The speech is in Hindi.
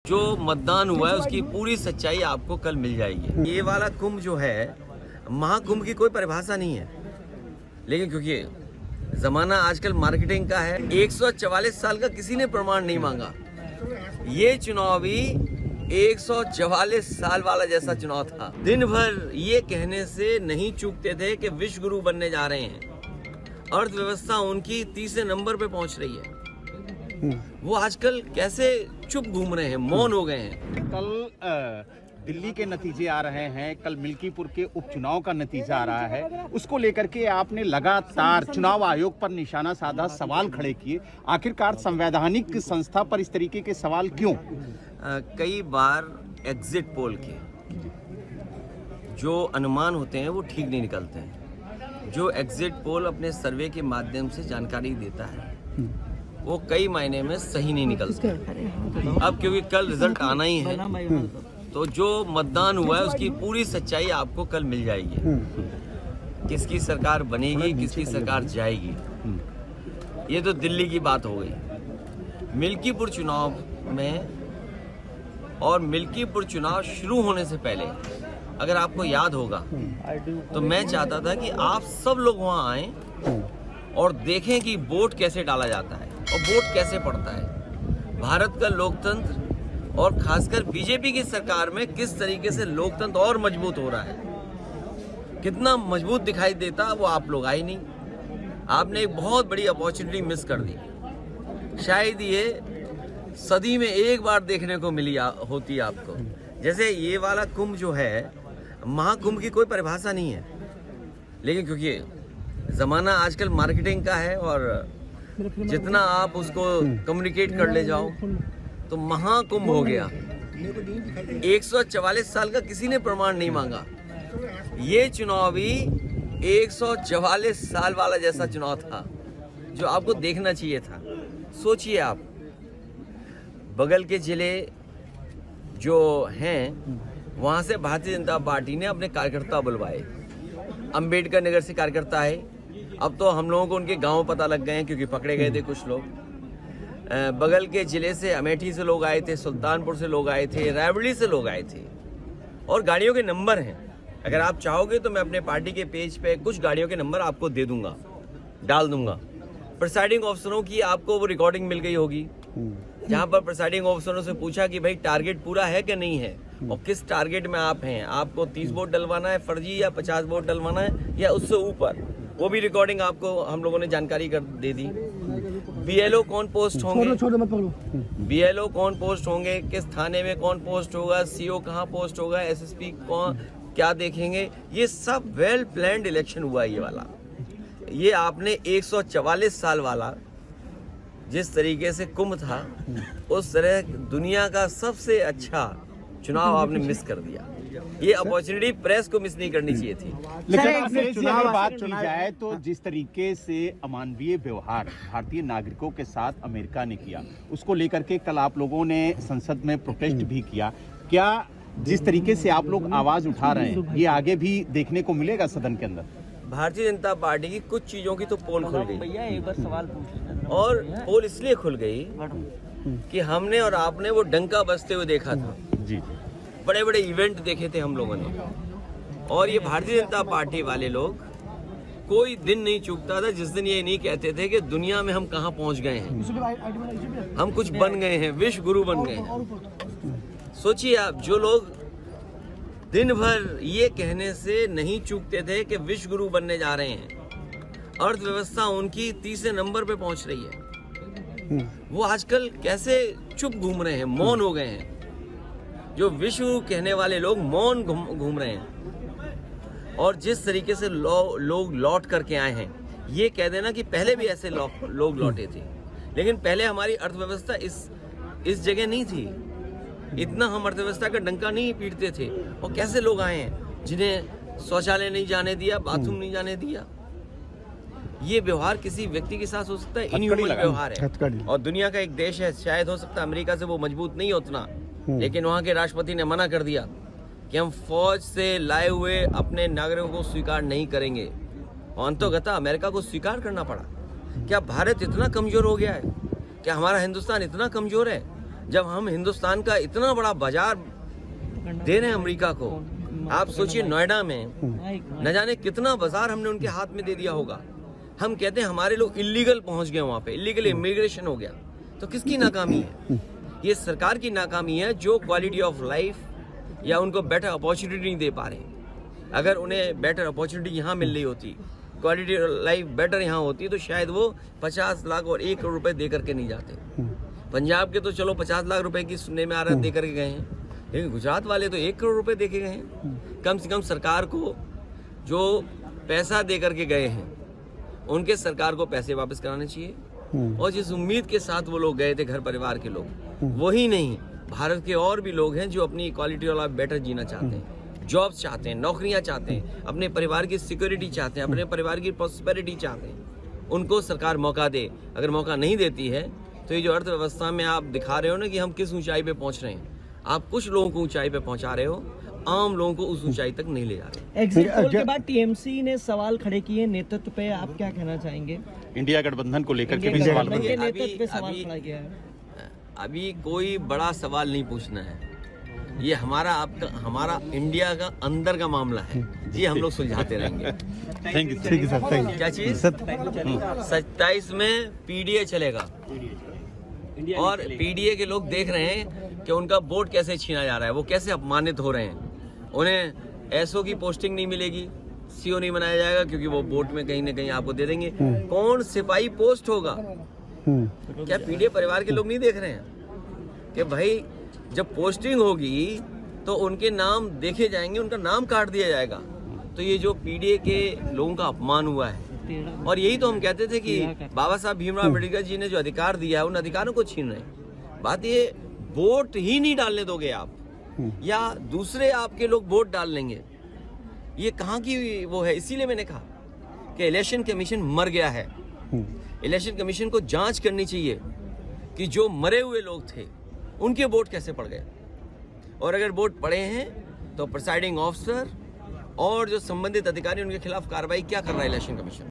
जो मतदान हुआ है उसकी पूरी सच्चाई आपको कल मिल जाएगी। ये वाला कुंभ जो है, महाकुंभ की कोई परिभाषा नहीं है, लेकिन क्योंकि जमाना आजकल मार्केटिंग का है, 144 साल का किसी ने प्रमाण नहीं मांगा। ये चुनाव भी 144 साल वाला जैसा चुनाव था। दिन भर ये कहने से नहीं चूकते थे कि विश्व गुरु बनने जा रहे हैं। अर्थव्यवस्था उनकी तीसरे नंबर पे पहुंच रही है। वो आजकल कैसे चुप घूम रहे हैं, मौन हो गए हैं। कल दिल्ली के नतीजे आ रहे हैं, कल मिल्कीपुर के उपचुनाव का नतीजा आ रहा है, उसको लेकर के आपने लगातार चुनाव आयोग पर निशाना साधा, सवाल खड़े किए। आखिरकार संवैधानिक संस्था पर इस तरीके के सवाल क्यों? कई बार एग्जिट पोल के जो अनुमान होते हैं वो ठीक नहीं निकलते हैं। जो एग्जिट पोल अपने सर्वे के माध्यम से जानकारी देता है वो कई मायने में सही नहीं निकलता। अब क्योंकि कल रिजल्ट आना ही है, तो जो मतदान हुआ है उसकी पूरी सच्चाई आपको कल मिल जाएगी। किसकी सरकार बनेगी, किसकी सरकार जाएगी, ये तो दिल्ली की बात हो गई। मिल्कीपुर चुनाव में और मिल्कीपुर चुनाव शुरू होने से पहले अगर आपको याद होगा तो मैं चाहता था कि आप सब लोग वहां आएं और देखें कि वोट कैसे डाला जाता है और वोट कैसे पड़ता है। भारत का लोकतंत्र और खासकर बीजेपी की सरकार में किस तरीके से लोकतंत्र और मजबूत हो रहा है, कितना मजबूत दिखाई देता, वो आप लोग आए नहीं। आपने एक बहुत बड़ी अपॉर्चुनिटी मिस कर दी। शायद ये सदी में एक बार देखने को मिली होती आपको। जैसे ये वाला कुंभ जो है, महाकुंभ की कोई परिभाषा नहीं है, लेकिन क्योंकि जमाना आजकल मार्केटिंग का है और जितना आप उसको कम्युनिकेट कर ले जाओ तो महाकुंभ हो गया। 144 साल का किसी ने प्रमाण नहीं मांगा। ये चुनाव भी 144 साल वाला जैसा चुनाव था जो आपको देखना चाहिए था। सोचिए आप, बगल के जिले जो हैं वहां से भारतीय जनता पार्टी ने अपने कार्यकर्ता बुलवाए। अंबेडकर नगर से कार्यकर्ता है, अब तो हम लोगों को उनके गांव पता लग गए हैं क्योंकि पकड़े गए थे कुछ लोग। बगल के जिले से अमेठी से लोग आए थे, सुल्तानपुर से लोग आए थे, रायबरेली से लोग आए थे, और गाड़ियों के नंबर हैं। अगर आप चाहोगे तो मैं अपने पार्टी के पेज पे कुछ गाड़ियों के नंबर आपको दे दूंगा, डाल दूंगा। प्रिसाइडिंग ऑफिसरों की आपको वो रिकॉर्डिंग मिल गई होगी, जहां पर प्रिसाइडिंग ऑफिसरों से पूछा कि भाई टारगेट पूरा है कि नहीं है और किस टारगेट में आप हैं, आपको 30 वोट डलवाना है फर्जी या 50 वोट डलवाना है या उससे ऊपर, वो भी रिकॉर्डिंग आपको हम लोगों ने जानकारी कर दे दी। बीएलओ कौन पोस्ट होंगे, बीएलओ कौन पोस्ट होंगे, किस थाने में कौन पोस्ट होगा, सीओ कहाँ पोस्ट होगा, एसएसपी कौन क्या देखेंगे, ये सब वेल प्लान्ड इलेक्शन हुआ ये वाला। ये आपने 144 साल वाला जिस तरीके से कुंभ था, उस तरह दुनिया का सबसे अच्छा चुनाव आपने मिस कर दिया। ये अपॉर्चुनिटी प्रेस को मिस नहीं करनी चाहिए थी। लेकिन अपने चुनाव बात की जाए तो जिस तरीके से अमानवीय व्यवहार भारतीय नागरिकों के साथ अमेरिका ने किया, उसको लेकर के कल आप लोगों ने संसद में प्रोटेस्ट भी किया। क्या जिस तरीके से आप लोग आवाज उठा रहे हैं ये आगे भी देखने को मिलेगा सदन के अंदर? भारतीय जनता पार्टी की कुछ चीजों की तो पोल खुल गई, एक बार सवाल और पोल इसलिए खुल गई कि हमने और आपने वो डंका बजते हुए देखा था जी। बड़े बड़े इवेंट देखे थे हम लोगों ने, और ये भारतीय जनता पार्टी वाले लोग कोई दिन नहीं चूकता था जिस दिन ये नहीं कहते थे कि दुनिया में हम कहां पहुंच गए हैं, हम कुछ बन गए हैं, विश्व गुरु बन गए हैं। सोचिए आप, जो लोग दिन भर ये कहने से नहीं चूकते थे कि विश्व गुरु बनने जा रहे हैं, अर्थव्यवस्था उनकी तीसरे नंबर पे पहुंच रही है, वो आजकल कैसे चुप घूम रहे हैं, मौन हो गए हैं। जो विश्व कहने वाले लोग मौन घूम रहे हैं। और जिस तरीके से लोग लौट करके आए हैं, ये कह देना कि पहले भी ऐसे लोग लौटे थे, लेकिन पहले हमारी अर्थव्यवस्था इस जगह नहीं थी, इतना हम अर्थव्यवस्था का डंका नहीं पीटते थे। और कैसे लोग आए हैं जिन्हें शौचालय नहीं जाने दिया, बाथरूम नहीं जाने दिया। ये व्यवहार किसी व्यक्ति के साथ हो सकता है, इनह्यूमन व्यवहार है। और दुनिया का एक देश है, शायद हो सकता है अमेरिका से वो मजबूत नहीं उतना, लेकिन वहाँ के राष्ट्रपति ने मना कर दिया कि हम फौज से लाए हुए अपने नागरिकों को स्वीकार नहीं करेंगे, और अंततः अमेरिका को स्वीकार करना पड़ा। क्या भारत इतना कमजोर हो गया है? क्या हमारा हिंदुस्तान इतना कमजोर है जब हम हिंदुस्तान का इतना बड़ा बाजार दे रहे हैं अमेरिका को। आप सोचिए नोएडा में न जाने कितना बाजार हमने उनके हाथ में दे दिया होगा। हम कहते हैं हमारे लोग इलीगल पहुंच गए वहां पे, इलीगल इमिग्रेशन हो गया। तो किसकी नाकामी है? ये सरकार की नाकामी है जो क्वालिटी ऑफ लाइफ या उनको बेटर अपॉर्चुनिटी नहीं दे पा रहे। अगर उन्हें बेटर अपॉर्चुनिटी यहाँ मिल रही होती, क्वालिटी लाइफ बेटर यहाँ होती, तो शायद वो 50 लाख और 1 करोड़ रुपए दे करके नहीं जाते। पंजाब के तो चलो 50 लाख रुपए की सुनने में आ रहा है दे करके गए हैं, लेकिन गुजरात वाले तो 1 करोड़ रुपए दे के गए हैं। कम से कम सरकार को जो पैसा दे करके गए हैं उनके सरकार को पैसे वापस कराने चाहिए। और जिस उम्मीद के साथ वो लोग गए थे, घर परिवार के लोग, वही नहीं, भारत के और भी लोग हैं जो अपनी क्वालिटी वाला बेटर जीना चाहते हैं, जॉब्स चाहते हैं, नौकरियां चाहते हैं, अपने परिवार की सिक्योरिटी चाहते हैं, अपने परिवार की प्रॉस्पेरिटी चाहते हैं। उनको सरकार मौका दे। अगर मौका नहीं देती है तो ये जो अर्थव्यवस्था में आप दिखा रहे हो ना कि हम किस ऊंचाई पे पहुंच रहे हैं, आप कुछ लोगों को ऊंचाई पे पहुंचा रहे हो, आम लोगों को उस ऊंचाई तक नहीं ले जा रहे। एग्जिट पोल के बाद टीएमसी ने सवाल खड़े किए नेतृत्व पे, आप क्या कहना चाहेंगे? इंडिया गठबंधन को लेकर के भी सवाल के किया। नेतृत्व पे सवाल खड़ा किया है। अभी कोई बड़ा सवाल नहीं पूछना है, ये हमारा इंडिया का अंदर का मामला है, ये हम लोग सुलझाते रहेंगे। Thank you sir. Thank you. क्या चीज? 27 में पीडीए चलेगा और पीडीए के लोग देख रहे हैं कि उनका वोट कैसे छीना जा रहा है, वो कैसे अपमानित हो रहे हैं। उन्हें एसओ की पोस्टिंग नहीं मिलेगी, सीओ नहीं बनाया जाएगा, क्योंकि वो वोट में कहीं ना कहीं आपको दे देंगे। कौन सिपाही पोस्ट होगा? क्या पीडीए परिवार के लोग नहीं देख रहे हैं कि भाई जब पोस्टिंग होगी तो उनके नाम देखे जाएंगे, उनका नाम काट दिया जाएगा। तो ये जो पीडीए के लोगों का अपमान हुआ है, और यही तो हम कहते थे कि बाबा साहब भीमराव अम्बेडकर जी ने जो अधिकार दिया है उन अधिकारों को छीन रहे हैं। बात ये वोट ही नहीं डालने दोगे आप, या दूसरे आपके लोग वोट डाल लेंगे, ये कहाँ की वो है? इसीलिए मैंने कहा कि इलेक्शन कमीशन मर गया है। इलेक्शन कमीशन को जांच करनी चाहिए कि जो मरे हुए लोग थे उनके वोट कैसे पड़ गए, और अगर वोट पड़े हैं तो प्रिसाइडिंग ऑफिसर और जो संबंधित अधिकारी उनके खिलाफ कार्रवाई क्या कर रहा है इलेक्शन कमीशन।